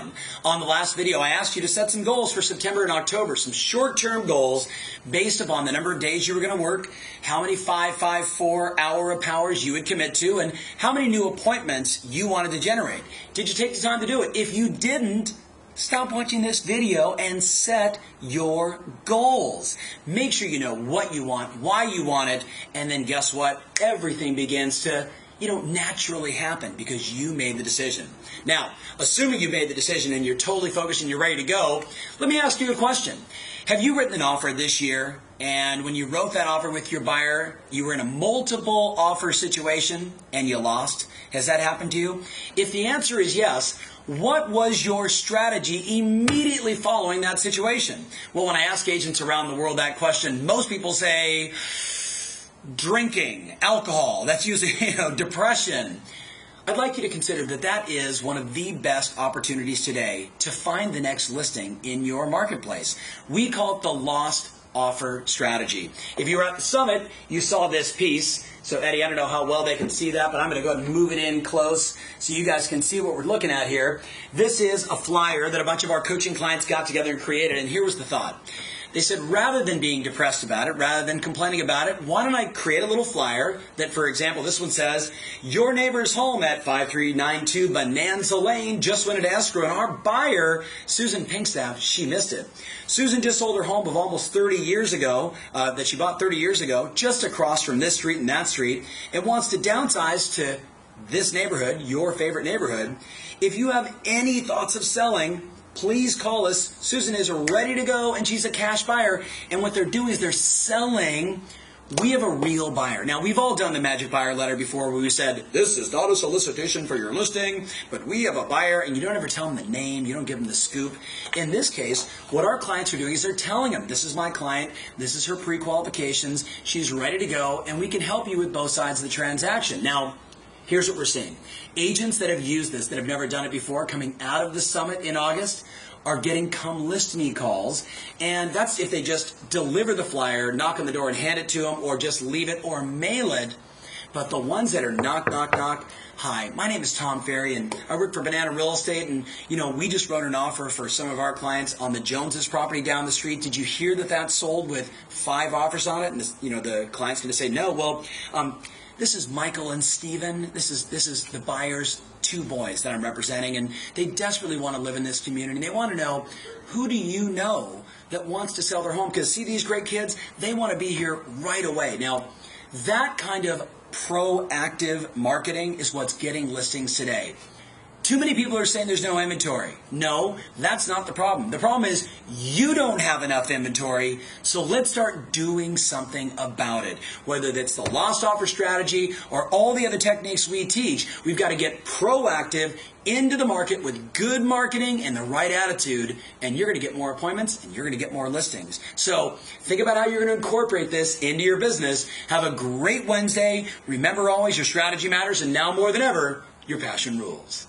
down. On the last video, I asked you to set some goals for September and October, some short-term goals based upon the number of days you were going to work, how many 5-5-4 hours you would commit to, and how many new appointments you wanted to generate. Did you take the time to do it? If you didn't, stop watching this video and set your goals. Make sure you know what you want, why you want it, and then guess what? Everything begins to naturally happen because you made the decision. Now, assuming you made the decision and you're totally focused and you're ready to go, let me ask you a question. Have you written an offer this year, and when you wrote that offer with your buyer, you were in a multiple offer situation and you lost? Has that happened to you? If the answer is yes, what was your strategy immediately following that situation? Well, when I ask agents around the world that question, most people say drinking, alcohol. That's usually, depression. I'd like you to consider that that is one of the best opportunities today to find the next listing in your marketplace. We call it the lost offer strategy. If you were at the summit, you saw this piece. So Eddie, I don't know how well they can see that, but I'm going to go ahead and move it in close so you guys can see what we're looking at here. This is a flyer that a bunch of our coaching clients got together and created, and here was the thought. They said, rather than being depressed about it, rather than complaining about it, why don't I create a little flyer that, for example, this one says, your neighbor's home at 5392 Bonanza Lane just went into escrow, and our buyer, Susan Pinkstaff, she missed it. Susan just sold her home of almost 30 years ago, that she bought 30 years ago, just across from this street and that street, and wants to downsize to this neighborhood, your favorite neighborhood. If you have any thoughts of selling, please call us. Susan is ready to go, and she's a cash buyer. And what they're doing is they're selling. We have a real buyer. Now, we've all done the magic buyer letter before where we said, this is not a solicitation for your listing, but we have a buyer, and you don't ever tell them the name. You don't give them the scoop. In this case, what our clients are doing is they're telling them, this is my client, this is her pre-qualifications, she's ready to go, and we can help you with both sides of the transaction. Now, here's what we're seeing. Agents that have used this, that have never done it before, coming out of the summit in August, are getting come list me calls. And that's if they just deliver the flyer, knock on the door and hand it to them, or just leave it or mail it. But the ones that are knock, knock, knock, hi, my name is Tom Ferry, and I work for Banana Real Estate, and, we just wrote an offer for some of our clients on the Joneses property down the street. Did you hear that that sold with 5 offers on it? And, the client's going to say, no. Well, this is Michael and Steven. This is the buyer's 2 boys that I'm representing, and they desperately want to live in this community. They want to know, who do you know that wants to sell their home? Because see these great kids, they want to be here right away. Now, that kind of proactive marketing is what's getting listings today. Too many people are saying there's no inventory. No, that's not the problem. The problem is you don't have enough inventory, so let's start doing something about it. Whether that's the lost offer strategy or all the other techniques we teach, we've got to get proactive into the market with good marketing and the right attitude, and you're going to get more appointments and you're going to get more listings. So think about how you're going to incorporate this into your business. Have a great Wednesday. Remember always, your strategy matters, and now more than ever, your passion rules.